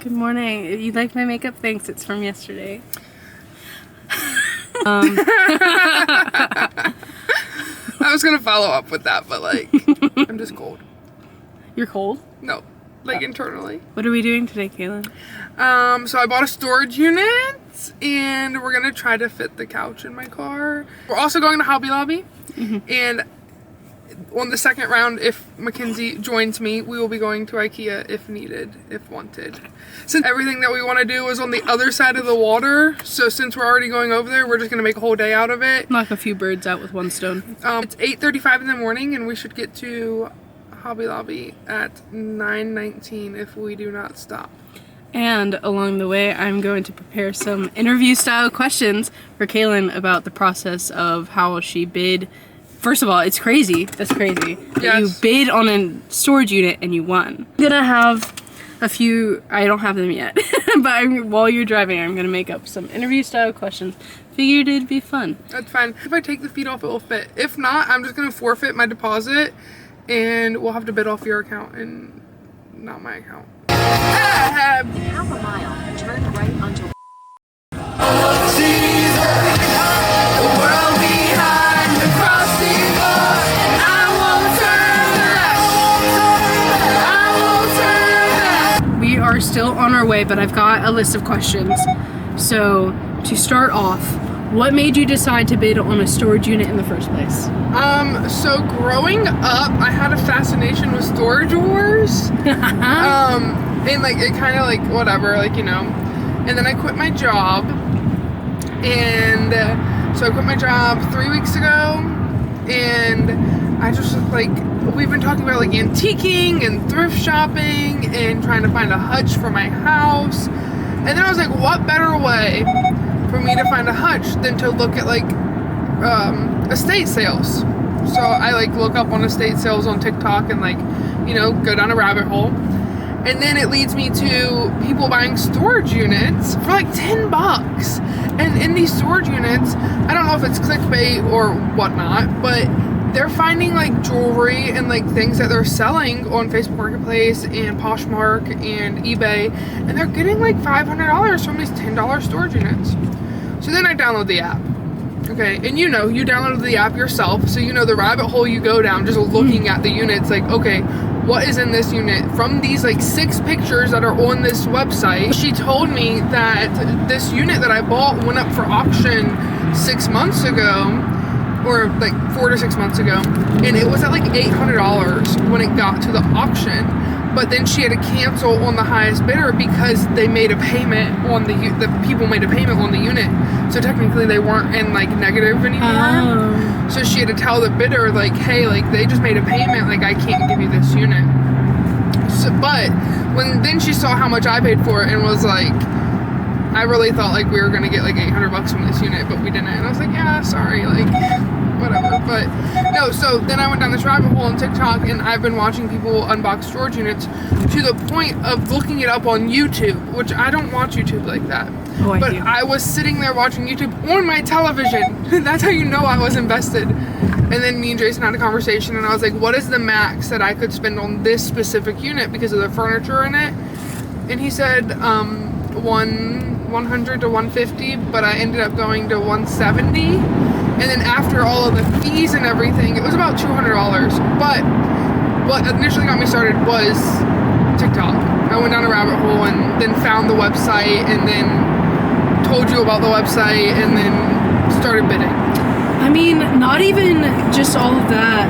Good morning. If you like my makeup, thanks. It's from yesterday. I was gonna follow up with that, but like, I'm just cold. You're cold? No, like internally. What are we doing today, Kaylin? So I bought a storage unit, and we're gonna try to fit the couch in my car. We're also going to Hobby Lobby, and on the second round, if Mackenzie joins me, we will be going to IKEA if needed, if wanted. Since everything that we want to do is on the other side of the water, so since we're already going over there, we're just going to make a whole day out of it. Knock a few birds out with one stone. It's 8:35 in the morning, and we should get to Hobby Lobby at 9:19 if we do not stop. And along the way, I'm going to prepare some interview-style questions for Kaylin about the process of how she bid. First of all, it's crazy. That's crazy. Yes. You bid on a storage unit and you won. I'm gonna have a few, I don't have them yet, but while you're driving, I'm gonna make up some interview style questions. Figured it'd be fun. That's fine. If I take the feet off, it will fit. If not, I'm just gonna forfeit my deposit and we'll have to bid off your account and not my account. Half a mile, turn right onto Are still on our way, but I've got a list of questions. So to start off, what made you decide to bid on a storage unit in the first place? So growing up, I had a fascination with Storage Wars. And like it kind of like whatever, like, you know. And then I quit my job, and so I quit my job 3 weeks ago, and I just like, we've been talking about like antiquing and thrift shopping and trying to find a hutch for my house. And then I was like, what better way for me to find a hutch than to look at like estate sales? So I like look up on estate sales on TikTok and like, you know, go down a rabbit hole. And then it leads me to people buying storage units for like $10. And in these storage units, I don't know if it's clickbait or whatnot, but they're finding like jewelry and like things that they're selling on Facebook Marketplace and Poshmark and eBay, and they're getting like $500 from these $10 storage units. So then I download the app. Okay, and you know, you downloaded the app yourself, so you know the rabbit hole you go down just looking at the units, like, okay, what is in this unit? From these like 6 pictures that are on this website, she told me that this unit that I bought went up for auction 6 months ago, or like 4 to 6 months ago, and it was at like $800 when it got to the auction. But then she had to cancel on the highest bidder because they made a payment on the people made a payment on the unit, so technically they weren't in like negative anymore. So she had to tell the bidder like, hey, like they just made a payment, like I can't give you this unit. So, but when then she saw how much I paid for it and was like, I really thought like we were gonna get like $800 from this unit, but we didn't. And I was like, yeah, sorry, like whatever. But no, so then I went down this rabbit hole on TikTok, and I've been watching people unbox storage units to the point of looking it up on YouTube, which I don't watch YouTube like that. Oh, but I was sitting there watching YouTube on my television. That's how you know I was invested. And then me and Jason had a conversation, and I was like, what is the max that I could spend on this specific unit because of the furniture in it? And he said 100 to 150, but I ended up going to 170. And then after all of the fees and everything, it was about $200. But what initially got me started was TikTok. I went down a rabbit hole and then found the website and then told you about the website and then started bidding. I mean, not even just all of that.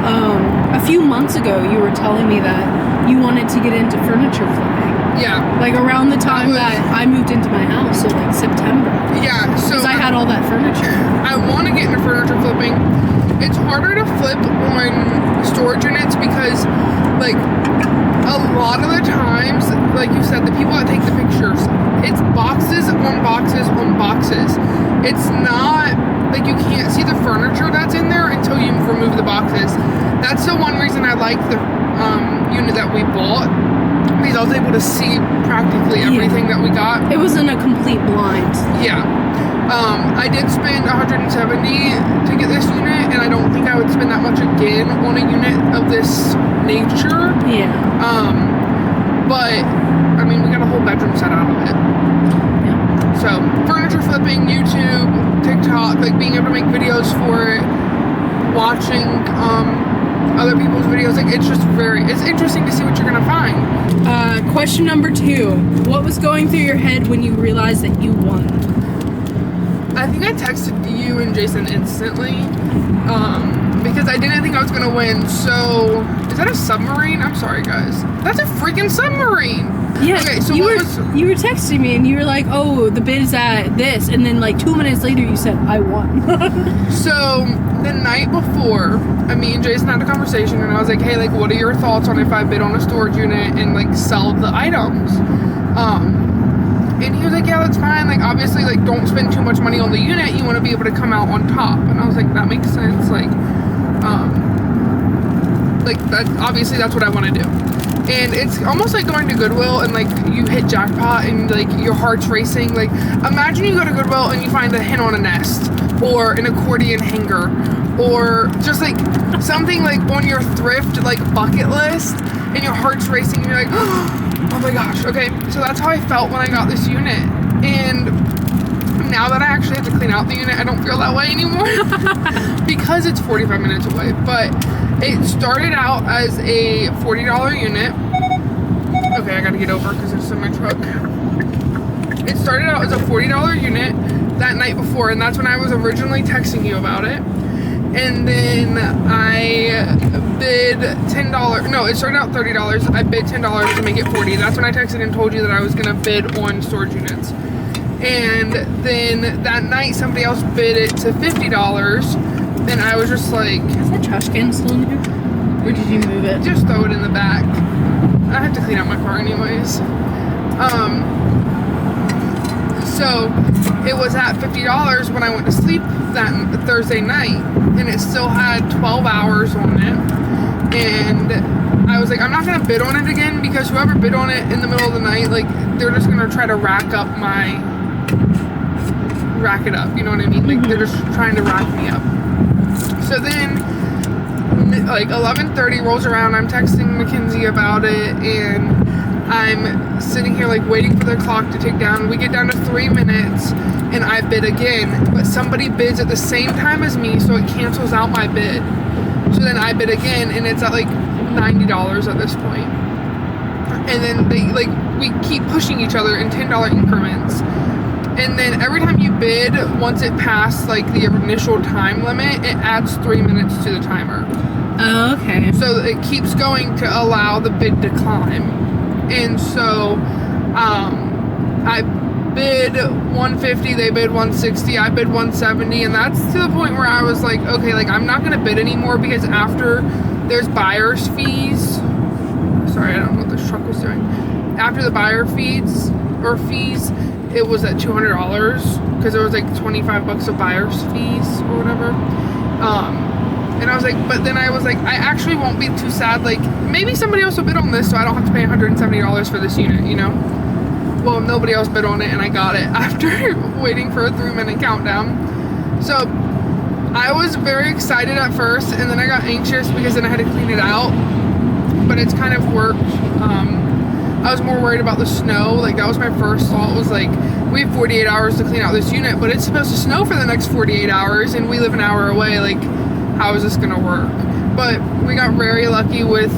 A few months ago, you were telling me that you wanted to get into furniture flipping. Yeah. Like around the time that I moved into my house, so like September. Yeah, so because I had all that furniture. I want to get into furniture flipping. It's harder to flip on storage units because, like, a lot of the times, like you said, the people that take the pictures, it's boxes on boxes on boxes. It's not, like, you can't see the furniture that's in there until you remove the boxes. That's the one reason I like the unit that we bought, because I was able to see practically everything that we got. It wasn't a complete blind. Yeah. I did spend $170 to get this unit, and I don't think I would spend that much again on a unit of this nature. Yeah. But I mean, we got a whole bedroom set out of it. Yeah. So, furniture flipping, YouTube, TikTok, like being able to make videos for it, watching other people's videos, like it's interesting to see what you're gonna find. Question number 2. What was going through your head when you realized that you won? I think I texted you and Jason instantly, because I didn't think I was gonna win. So, is that a submarine? I'm sorry, guys. That's a freaking submarine! Yeah, Okay, so you were texting me and you were like, oh, the bid is at this, and then like 2 minutes later you said, I won. So, the night before, me and Jason had a conversation, and I was like, hey, like, what are your thoughts on if I bid on a storage unit and, like, sell the items? And he was like, yeah, that's fine. Like, obviously, like, don't spend too much money on the unit. You want to be able to come out on top. And I was like, that makes sense. Like, that, obviously, that's what I want to do. And it's almost like going to Goodwill and, like, you hit jackpot and, like, your heart's racing. Like, imagine you go to Goodwill and you find a hen on a nest or an accordion hanger or just, like, something, like, on your thrift, like, bucket list and your heart's racing and you're like, oh my gosh. Okay, so that's how I felt when I got this unit. And now that I actually have to clean out the unit, I don't feel that way anymore because it's 45 minutes away. But it started out as a $40 unit. Okay, I gotta get over because it's in my truck. It started out as a $40 unit that night before, and that's when I was originally texting you about it. And then I bid $10. No, it started out $30. I bid $10 to make it $40. That's when I texted and told you that I was gonna bid on storage units. And then that night, somebody else bid it to $50. And I was just like, is that trash can still in here? Or did you move it? Just throw it in the back. I have to clean out my car anyways. So it was at $50 when I went to sleep that Thursday night, and it still had 12 hours on it. And I was like, I'm not gonna bid on it again because whoever bid on it in the middle of the night, like, they're just gonna try to rack it up, you know what I mean? Like, they're just trying to rack me up. So then, like, 11:30 rolls around, I'm texting Mackenzie about it, and I'm sitting here, like, waiting for the clock to tick down. We get down to 3 minutes, and I bid again, but somebody bids at the same time as me, so it cancels out my bid. So then I bid again, and it's at, like, $90 at this point. And then we keep pushing each other in $10 increments. And then every time you bid, once it passed, like, the initial time limit, it adds 3 minutes to the timer. Oh, okay. So it keeps going to allow the bid to climb. And so I bid 150, they bid 160, I bid 170, and that's to the point where I was like, okay, like, I'm not going to bid anymore because after there's buyer's fees. Sorry, I don't know what this truck was doing. After the buyer fees, it was at $200 because there was like $25 of buyer's fees or whatever. And I was like, but then I was like, I actually won't be too sad. Like, maybe somebody else will bid on this so I don't have to pay $170 for this unit, you know? Well, nobody else bid on it, and I got it after waiting for a 3-minute countdown. So I was very excited at first, and then I got anxious because then I had to clean it out. But it's kind of worked. I was more worried about the snow. Like, that was my first thought, was like, we have 48 hours to clean out this unit, but it's supposed to snow for the next 48 hours, and we live an hour away. Like, how is this gonna work? But we got very lucky with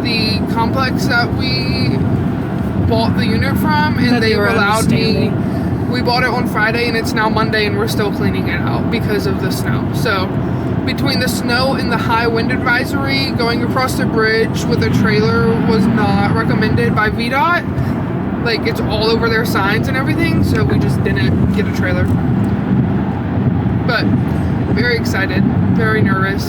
the complex that we bought the unit from, and they allowed me. We bought it on Friday, and it's now Monday, and we're still cleaning it out because of the snow. So between the snow and the high wind advisory, going across the bridge with a trailer was not recommended by VDOT. Like, it's all over their signs and everything, so we just didn't get a trailer. But very excited, very nervous.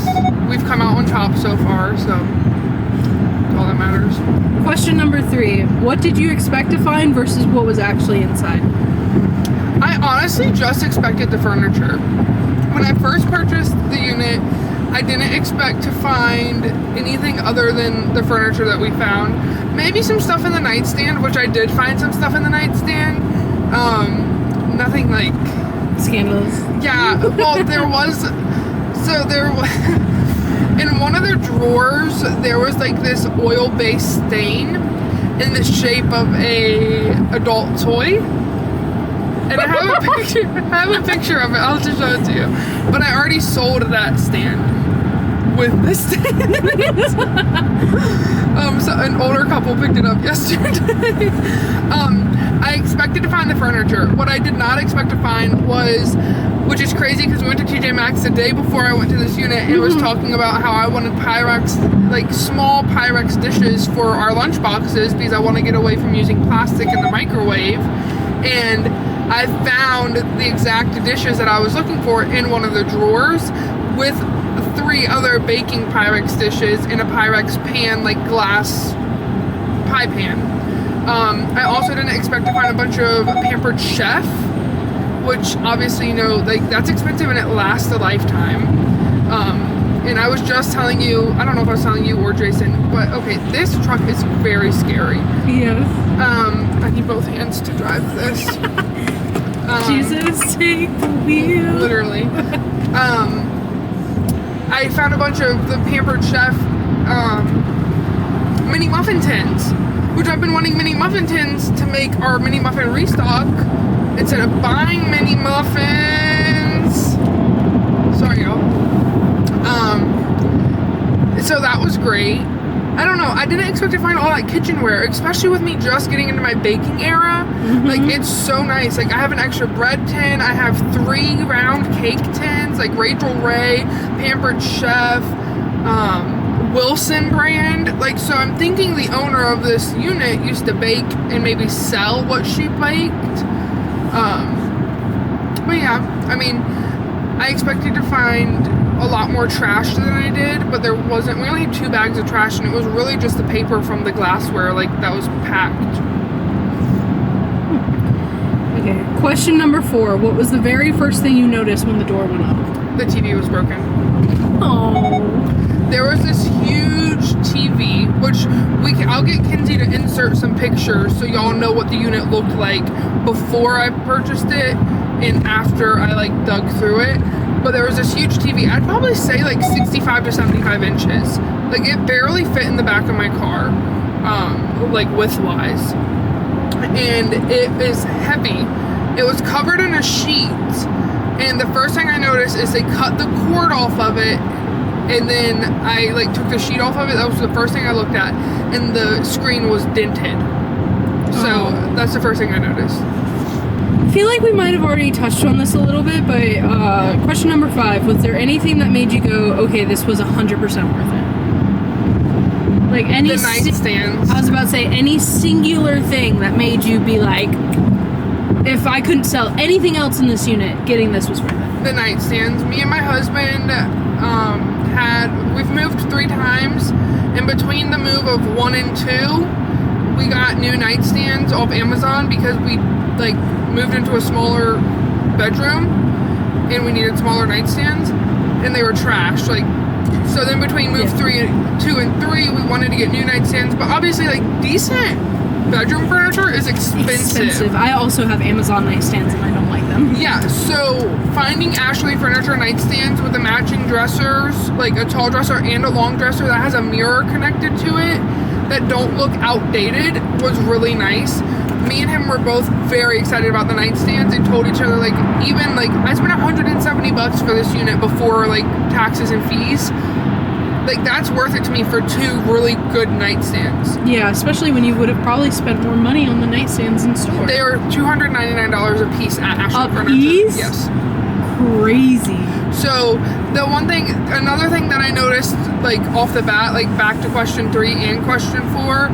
We've come out on top so far, so that's all that matters. Question number 3. What did you expect to find versus what was actually inside? I honestly just expected the furniture. When I first purchased the unit, I didn't expect to find anything other than the furniture that we found. Maybe some stuff in the nightstand, which I did find some stuff in the nightstand. Nothing like Scandalous. Yeah, well, there was in one of their drawers, there was like this oil-based stain, in the shape of a adult toy. And I have a picture of it. I'll have to show it to you. But I already sold that stand with this stand. So an older couple picked it up yesterday. I expected to find the furniture. What I did not expect to find was, which is crazy because we went to TJ Maxx the day before I went to this unit and was talking about how I wanted Pyrex, like small Pyrex dishes for our lunch boxes because I want to get away from using plastic in the microwave. And I found the exact dishes that I was looking for in one of the drawers with 3 other baking Pyrex dishes in a Pyrex pan, like glass pie pan. I also didn't expect to find a bunch of Pampered Chef, which obviously, you know, like that's expensive and it lasts a lifetime. And I was just telling you, I don't know if I was telling you or Jason, but okay, this truck is very scary. Yes. I need both hands to drive this. Jesus, take the wheel. Literally. I found a bunch of the Pampered Chef mini muffin tins, which I've been wanting mini muffin tins to make our mini muffin restock instead of buying mini muffins. Sorry, y'all. So that was great. I don't know, I didn't expect to find all that kitchenware, especially with me just getting into my baking era. Like, it's so nice. Like, I have an extra bread tin, I have 3 round cake tins, like Rachel Ray, Pampered Chef, Wilson brand. Like, so I'm thinking the owner of this unit used to bake and maybe sell what she baked. But yeah, I mean, I expected to find a lot more trash than I did, but there wasn't. We only had 2 bags of trash, and it was really just the paper from the glassware, like, that was packed. Okay, question number 4. What was the very first thing you noticed when the door went up? The TV was broken. Oh. There was this huge TV, which I'll get Kinsey to insert some pictures so y'all know what the unit looked like before I purchased it and after I like dug through it. But there was this huge TV, I'd probably say like 65 to 75 inches. Like, it barely fit in the back of my car, like width-wise. And it is heavy. It was covered in a sheet. And the first thing I noticed is they cut the cord off of it. And then I like took the sheet off of it. That was the first thing I looked at. And the screen was dented. So that's the first thing I noticed. I feel like we might have already touched on this a little bit, but question number 5, was there anything that made you go, okay, this was 100% worth it? Like, any... The nightstands. I was about to say, any singular thing that made you be like, if I couldn't sell anything else in this unit, getting this was worth it. The nightstands. Me and my husband we've moved 3 times. In between the move of 1 and 2, we got new nightstands off Amazon because we, like, moved into a smaller bedroom and we needed smaller nightstands and they were trashed. Like, so then between move 2 and 3, we wanted to get new nightstands, but obviously, like, decent bedroom furniture is expensive. I also have Amazon nightstands and I don't like them. Yeah, so finding Ashley Furniture nightstands with the matching dressers, like a tall dresser and a long dresser that has a mirror connected to it that don't look outdated, was really nice. Me and him were both very excited about the nightstands and told each other, like, even, like, I spent $170 for this unit before, like, taxes and fees. Like, that's worth it to me for 2 really good nightstands. Yeah, especially when you would have probably spent more money on the nightstands in store. They are $299 a piece at Ashley Furniture. Piece? Yes. Crazy. So, another thing that I noticed, like, off the bat, like, back to question 3 and question 4,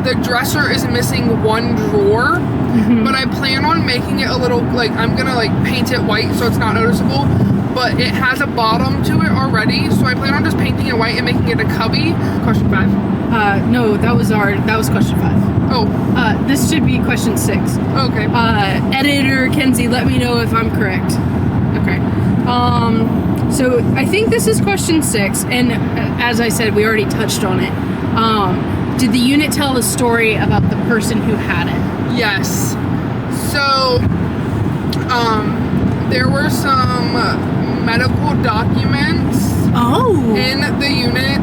the dresser is missing 1 drawer, but I plan on making it a little, like, I'm gonna, like, paint it white so it's not noticeable, but it has a bottom to it already, so I plan on just painting it white and making it a cubby. Question 5. No, that was question 5. Oh. This should be question 6. Okay. Editor Kenzie, let me know if I'm correct. Okay. So I think this is question 6, and as I said, we already touched on it. Did the unit tell the story about the person who had it? Yes. So, there were some medical documents in the unit.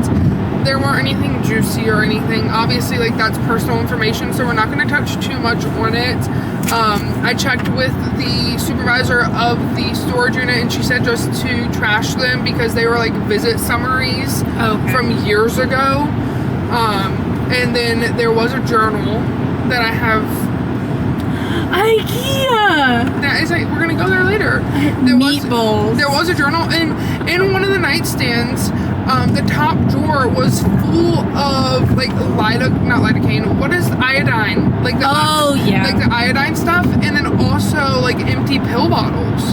there weren't anything juicy or anything. Obviously, like, that's personal information, so we're not going to touch too much on it. I checked with the supervisor of the storage unit, and she said just to trash them because they were like visit summaries from years ago. And then there was a journal that I have. IKEA! That is like, we're gonna go there later. Meatballs. There was a journal, and in one of the nightstands, the top drawer was full of like not lidocaine. What is iodine? Like the like the iodine stuff, and then also like empty pill bottles.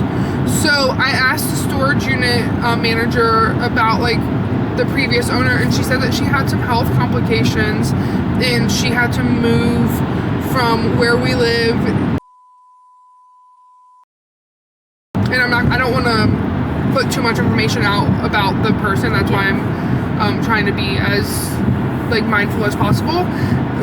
So I asked the storage unit manager about like the previous owner, and she said that she had some health complications, and she had to move from where we live. And I don't want to put too much information out about the person. That's why I'm trying to be as like mindful as possible.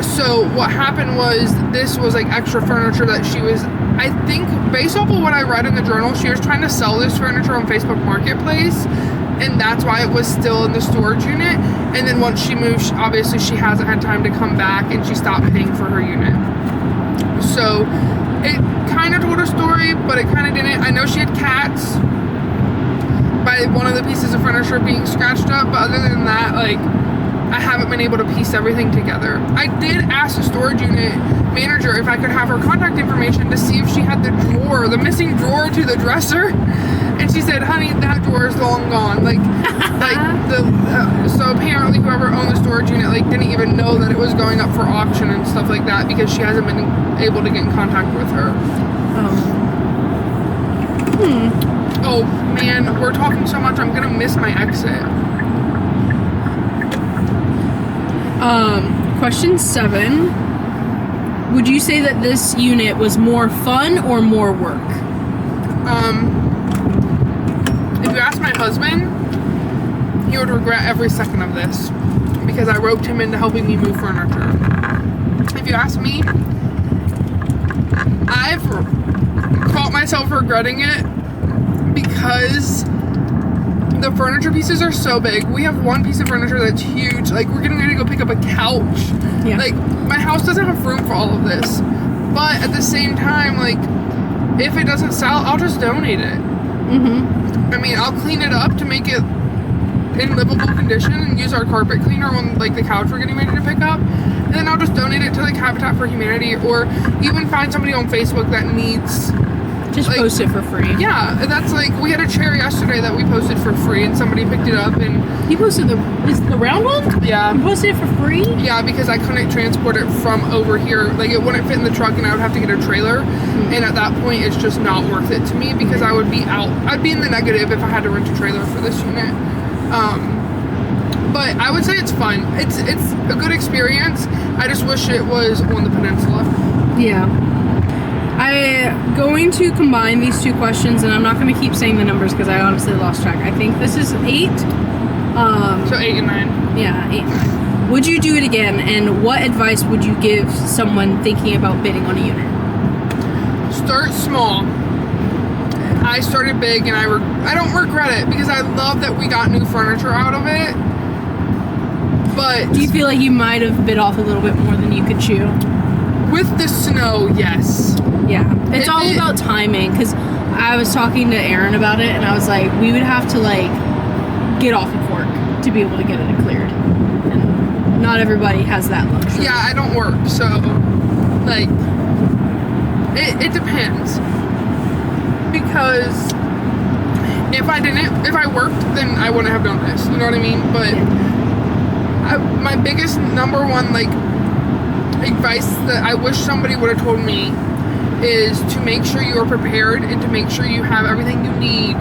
So what happened was, this was like extra furniture that she was, I think based off of what I read in the journal, she was trying to sell this furniture on Facebook Marketplace, and that's why it was still in the storage unit. And then once she moved, obviously she hasn't had time to come back, and she stopped paying for her unit. So it kind of told a story, but it kind of didn't. I know she had cats by one of the pieces of furniture being scratched up, but other than that, like, I haven't been able to piece everything together. I did ask the storage unit manager if I could have her contact information to see if she had the missing drawer to the dresser, and she said, honey, that drawer is long gone. So apparently whoever owned the storage unit like didn't even know that it was going up for auction and stuff like that, because she hasn't been able to get in contact with her. Oh man, we're talking so much, I'm gonna miss my exit. Question 7. Would you say that this unit was more fun or more work? If you ask my husband, he would regret every second of this, because I roped him into helping me move furniture. If you ask me, I've caught myself regretting it because the furniture pieces are so big. We have one piece of furniture that's huge. Like, we're getting ready to go pick up a couch. Yeah. Like, my house doesn't have room for all of this. But at the same time, like, if it doesn't sell, I'll just donate it. I mean, I'll clean it up to make it in livable condition and use our carpet cleaner on, like, the couch we're getting ready to pick up. And then I'll just donate it to, like, Habitat for Humanity, or even find somebody on Facebook that needs... Just like, post it for free. Yeah, that's like, we had a chair yesterday that we posted for free, and somebody picked it up, and... You posted the round one? Yeah. You posted it for free? Yeah, because I couldn't transport it from over here. Like, it wouldn't fit in the truck, and I would have to get a trailer. And at that point, it's just not worth it to me, because I would be out. I'd be in the negative if I had to rent a trailer for this unit. But I would say it's fun. It's a good experience. I just wish it was on the peninsula. Yeah. I'm going to combine these two questions, and I'm not going to keep saying the numbers because I honestly lost track. I think this is 8. So 8 and 9. Yeah, 8 and 9. Would you do it again, and what advice would you give someone thinking about bidding on a unit? Start small. I started big, and I don't regret it, because I love that we got new furniture out of it. But do you feel like you might have bit off a little bit more than you could chew? With the snow, yes. Yeah, it's all about timing, because I was talking to Aaron about it, and I was like, we would have to, like, get off of work to be able to get it cleared, and not everybody has that luxury. Yeah, I don't work, so, like, it depends, because if I worked, then I wouldn't have done this, you know what I mean? But my biggest number one, like, advice that I wish somebody would have told me is to make sure you are prepared, and to make sure you have everything you need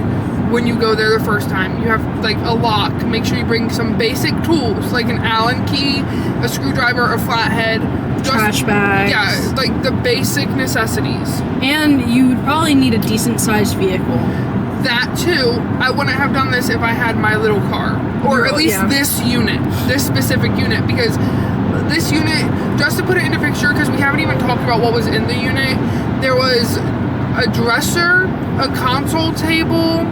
when you go there the first time. You have, like, a lock. Make sure you bring some basic tools, like an Allen key, a screwdriver, a flathead, trash bags. Yeah, like the basic necessities. And you would probably need a decent sized vehicle. That too. I wouldn't have done this if I had my little car, or at least this unit, this specific unit, because this unit, just to put it into picture, because we haven't even talked about what was in the unit, there was a dresser, a console table,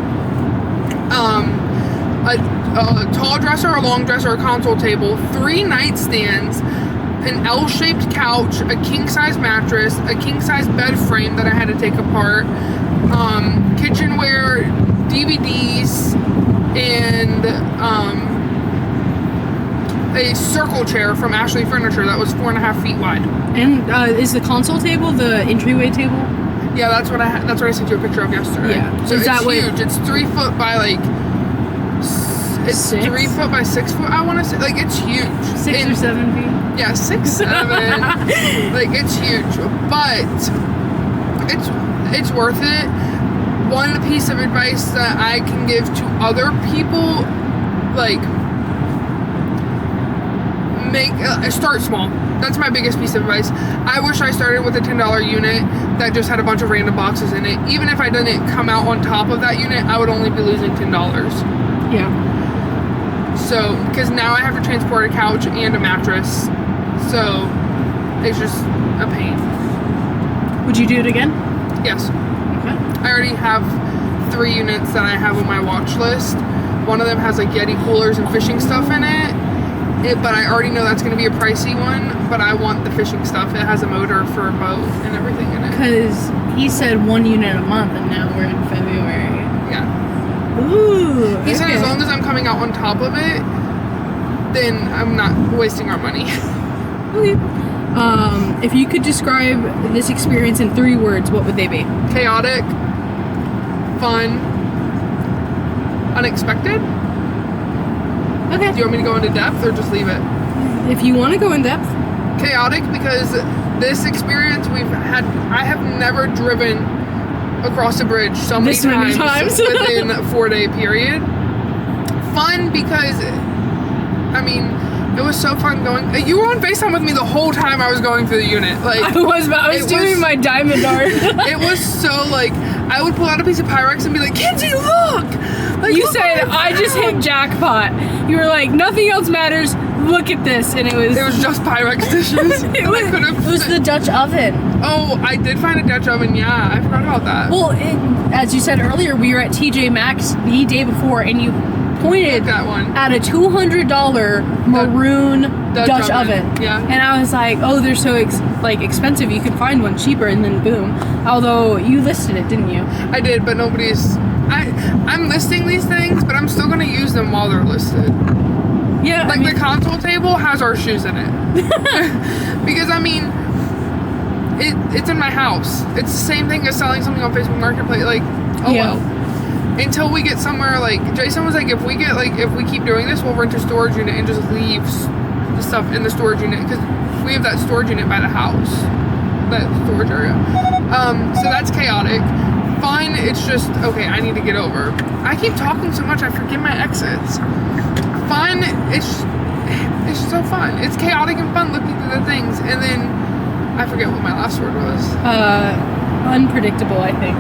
a tall dresser, a long dresser, a console table, 3 nightstands, an L-shaped couch, a king-size mattress, a king-size bed frame that I had to take apart, kitchenware, DVDs, and a circle chair from Ashley Furniture that was 4.5 feet wide. And is the console table the entryway table? Yeah, that's what I sent you a picture of yesterday. Yeah. So Is that it's what- huge. It's 3 foot by like. It's 6? 3 foot by 6 foot. I want to say like it's huge. 6 or 7 feet? Yeah, 6, 7. Like it's huge, but it's worth it. One piece of advice that I can give to other people, like, start small. That's my biggest piece of advice. I wish I started with a $10 unit that just had a bunch of random boxes in it. Even if I didn't come out on top of that unit, I would only be losing $10. Yeah. So, because now I have to transport a couch and a mattress. So, it's just a pain. Would you do it again? Yes. Okay. I already have 3 units that I have on my watch list. One of them has like Yeti coolers and fishing stuff in it. But I already know that's going to be a pricey one. But I want the fishing stuff. It has a motor for a boat and everything in it. Because he said 1 unit a month, and now we're in February. Yeah. Ooh. He said okay. as long as I'm coming out on top of it, then I'm not wasting our money. Okay. If you could describe this experience in 3 words, what would they be? Chaotic, fun, unexpected. Okay. Do you want me to go into depth or just leave it? If you want to go in depth. Chaotic because this experience I have never driven across a bridge so many This many times times. within a 4-day period. Fun because, I mean, it was so fun going. You were on FaceTime with me the whole time I was going through the unit. Like I was doing my diamond art. It was so like I would pull out a piece of Pyrex and be like, Kenzie, look! Like, You look said, what I I just hit found." jackpot. You were like, nothing else matters. Look at this. And it was just Pyrex dishes. it was the Dutch oven. Oh, I did find a Dutch oven. Yeah, I forgot about that. Well, as you said earlier, we were at TJ Maxx the day before, and you pointed that one. at a $200 maroon Dutch oven. Yeah. And I was like, oh, they're so expensive. You can find one cheaper, and then boom. Although you listed it, didn't you? I did, but nobody's. I'm listing these things, but I'm still gonna use them while they're listed. Yeah. Like the console table has our shoes in it. Because I mean, it's in my house. It's the same thing as selling something on Facebook Marketplace. Like, oh Yeah. well. Until we get somewhere, like Jason was like, if we keep doing this, we'll rent a storage unit and just leave the stuff in the storage unit because we have that storage unit by the house, that storage area. So that's chaotic. Fun, it's just okay. I need to get over. I keep talking so much, I forget my exits. Fun, it's so fun. It's chaotic and fun looking through the things, and then I forget what my last word was. Unpredictable, I think,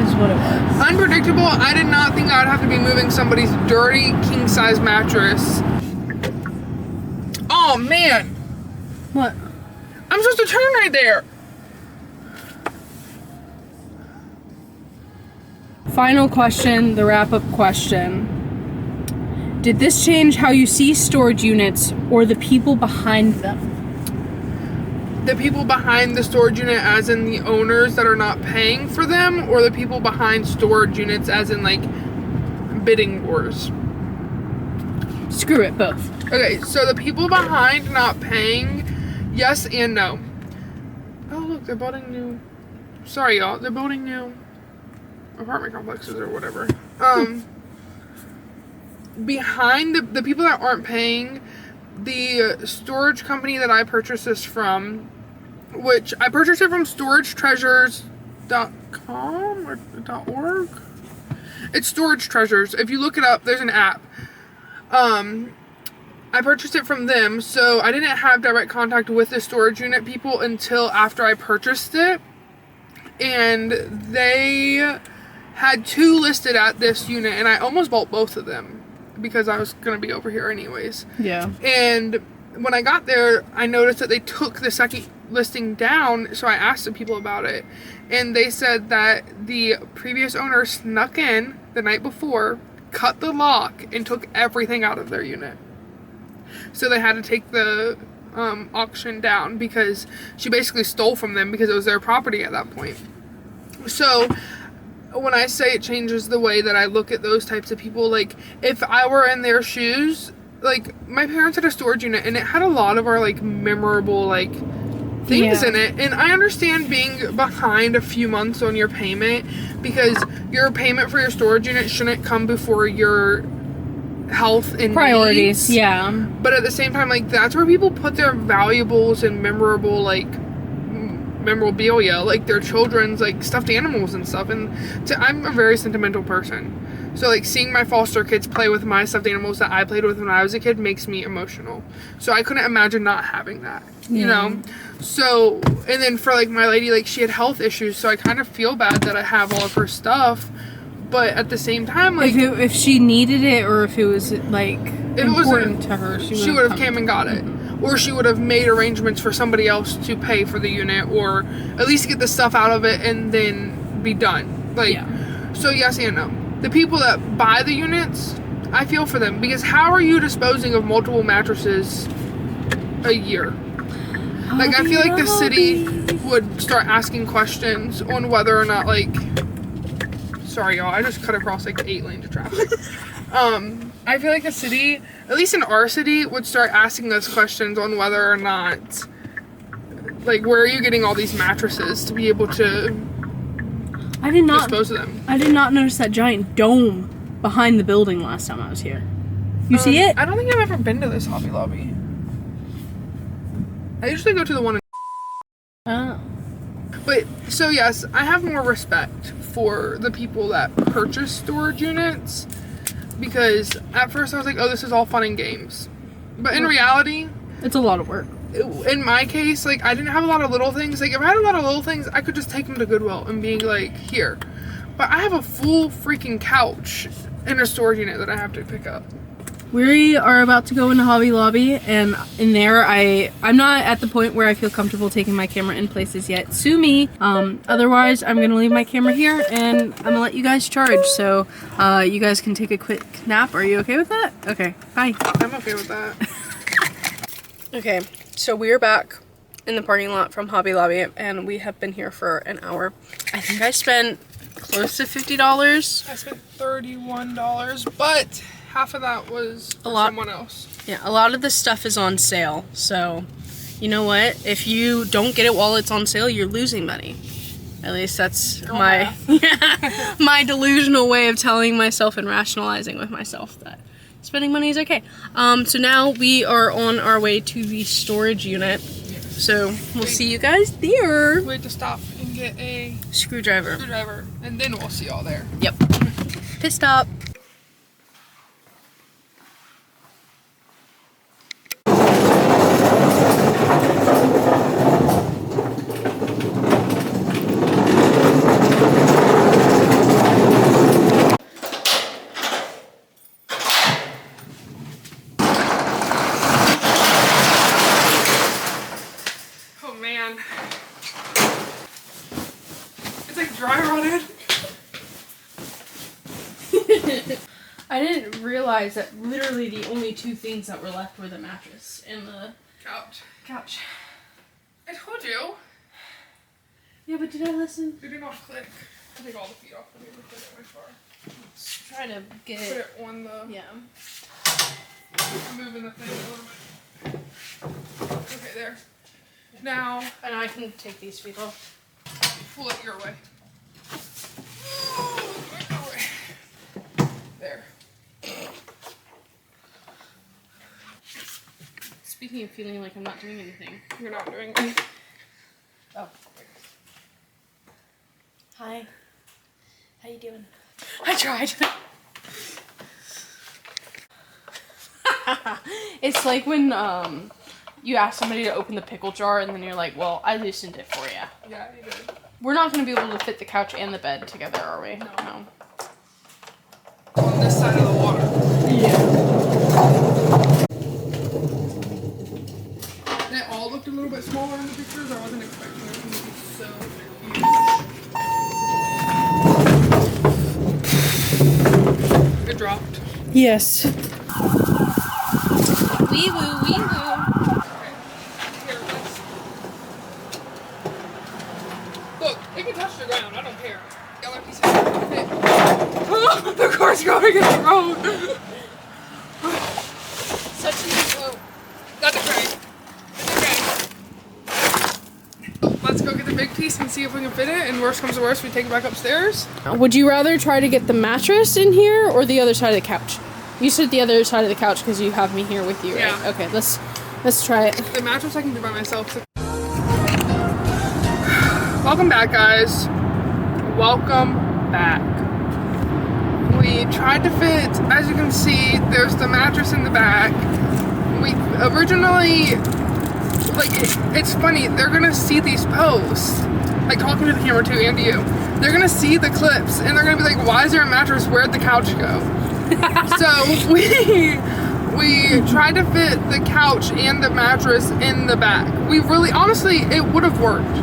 is what it was. Unpredictable. I did not think I would have to be moving somebody's dirty king-size mattress. Oh man, What? I'm supposed to turn right there. Final question, the wrap-up question. Did this change how you see storage units or the people behind them? The people behind the storage unit, as in the owners that are not paying for them, or the people behind storage units, as in like bidding wars? Screw it, both. Okay, so the people behind not paying, yes and no. Oh look, they're building new. Sorry y'all, they're building new apartment complexes or whatever. Behind the people that aren't paying, the storage company that I purchased this from, which I purchased it from storagetreasures.com or .org. It's Storage Treasures. If you look it up, there's an app. I purchased it from them, so I didn't have direct contact with the storage unit people until after I purchased it. And they had 2 listed at this unit, and I almost bought both of them because I was going to be over here anyways. Yeah. And when I got there, I noticed that they took the second listing down, so I asked the people about it. And they said that the previous owner snuck in the night before, cut the lock and took everything out of their unit. So they had to take the auction down because she basically stole from them because it was their property at that point. So when I say it changes the way that I look at those types of people, like if I were in their shoes, like my parents had a storage unit and it had a lot of our like memorable like things in it, and I understand being behind a few months on your payment because your payment for your storage unit shouldn't come before your health and priorities needs. Yeah, but at the same time, like that's where people put their valuables and memorable like memorabilia, like their children's like stuffed animals and stuff. And I'm a very sentimental person, so like seeing my foster kids play with my stuffed animals that I played with when I was a kid makes me emotional. So I couldn't imagine not having that, you know. So, and then for like my lady, like she had health issues, so I kind of feel bad that I have all of her stuff, but at the same time, like if she needed it or if it was like important to her, she would have came and got it. Or she would have made arrangements for somebody else to pay for the unit, or at least get the stuff out of it and then be done. Like, so yes and no. The people that buy the units, I feel for them, because how are you disposing of multiple mattresses a year? Like, I feel like the city would start asking questions on whether or not, like, sorry y'all, I just cut across like 8 lanes of traffic. I feel like the city, at least in our city, would start asking us questions on whether or not, like, where are you getting all these mattresses to be able to dispose of them? I did not notice that giant dome behind the building last time I was here. You see it? I don't think I've ever been to this Hobby Lobby. I usually go to the one in Oh. But, so yes, I have more respect for the people that purchase storage units, because at first I was like, oh, this is all fun and games. But in reality, it's a lot of work. In my case, like, I didn't have a lot of little things. Like, if I had a lot of little things, I could just take them to Goodwill and be like, here. But I have a full freaking couch in a storage unit that I have to pick up. We are about to go into Hobby Lobby, and in there, I'm not at the point where I feel comfortable taking my camera in places yet. Sue me. Otherwise, I'm gonna leave my camera here, and I'm gonna let you guys charge, so you guys can take a quick nap. Are you okay with that? Okay, bye. I'm okay with that. Okay, so we are back in the parking lot from Hobby Lobby, and we have been here for an hour. I think I spent close to $50. I spent $31, but half of that was for someone else. Yeah, a lot of this stuff is on sale, so you know what? If you don't get it while it's on sale, you're losing money. At least that's my my delusional way of telling myself and rationalizing with myself that spending money is okay. So now we are on our way to the storage unit. So we'll see you guys there. We had to stop and get a Screwdriver, and then we'll see y'all there. Yep. Pit stop. It's like dry rotted. I didn't realize that literally the only two things that were left were the mattress and the couch. I told you. Yeah, but did I listen? It did not click. I take all the feet off. Let me put it in my car. Let's try to get Put it on the. Yeah. I'm moving the thing a little bit. Okay, there. Now. And I can take these feet off. Pull it your way. There. Speaking of feeling like I'm not doing anything. You're not doing it. Oh. Hi. How you doing? I tried. It's like when you ask somebody to open the pickle jar and then you're like, well, I loosened it for you. Yeah, you did. We're not going to be able to fit the couch and the bed together, are we? No. On this side of the water. Yeah. And it all looked a little bit smaller in the pictures. I wasn't expecting everything to be so huge. Good drop. Yes. Wee woo, wee woo. Here, let's... Look, it can touch the ground. I don't care. Got my piece of it. Oh, the car's going in the road. Such an slow. That's okay. It's okay. Let's go get the big piece and see if we can fit it. And worst comes to worst, we take it back upstairs. Would you rather try to get the mattress in here or the other side of the couch? You said the other side of the couch because you have me here with you, right? Yeah. Okay, let's try it. The mattress I can do by myself. Welcome back, guys. Welcome back. We tried to fit, as you can see, there's the mattress in the back. We originally, like, it's funny, they're gonna see these posts, like talking to the camera too, and you. They're gonna see the clips, and they're gonna be like, why is there a mattress? Where'd the couch go? So we tried to fit the couch and the mattress in the back. We really, honestly, it would have worked.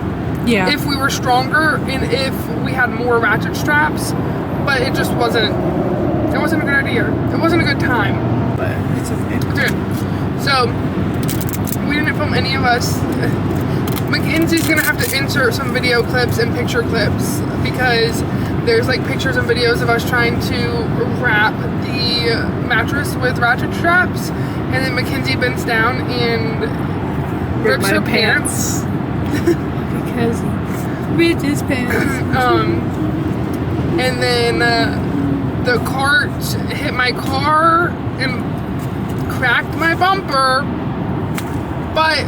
Yeah. If we were stronger and if we had more ratchet straps, but it just wasn't, it wasn't a good idea. It wasn't a good time. But it's okay. It's good. So, we didn't film any of us. Mackenzie's gonna have to insert some video clips and picture clips because there's like pictures and videos of us trying to wrap the mattress with ratchet straps, and then Mackenzie bends down and rips her pants. Because he ripped his pants. And then the cart hit my car and cracked my bumper, but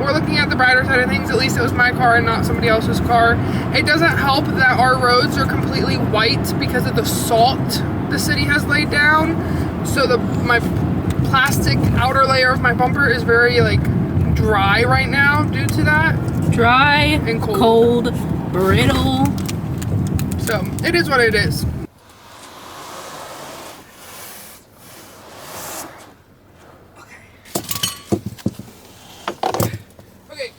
we're looking at the brighter side of things. At least it was my car and not somebody else's car. It doesn't help that our roads are completely white because of the salt the city has laid down. So my plastic outer layer of my bumper is very like dry right now due to that. Dry And cold, brittle. So it is what it is. Okay,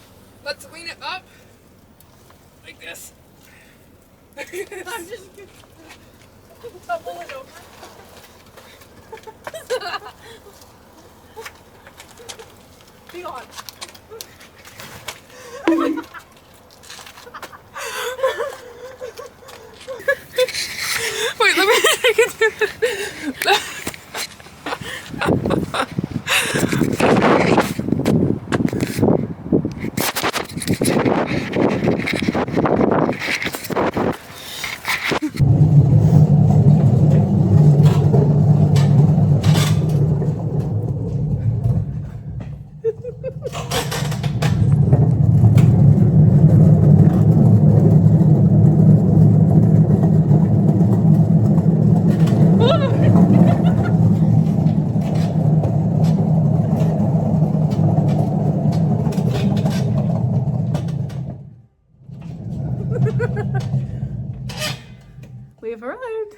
let's lean it up like this. I'm just gonna tumble it over. Be on. Wait, let me We've arrived.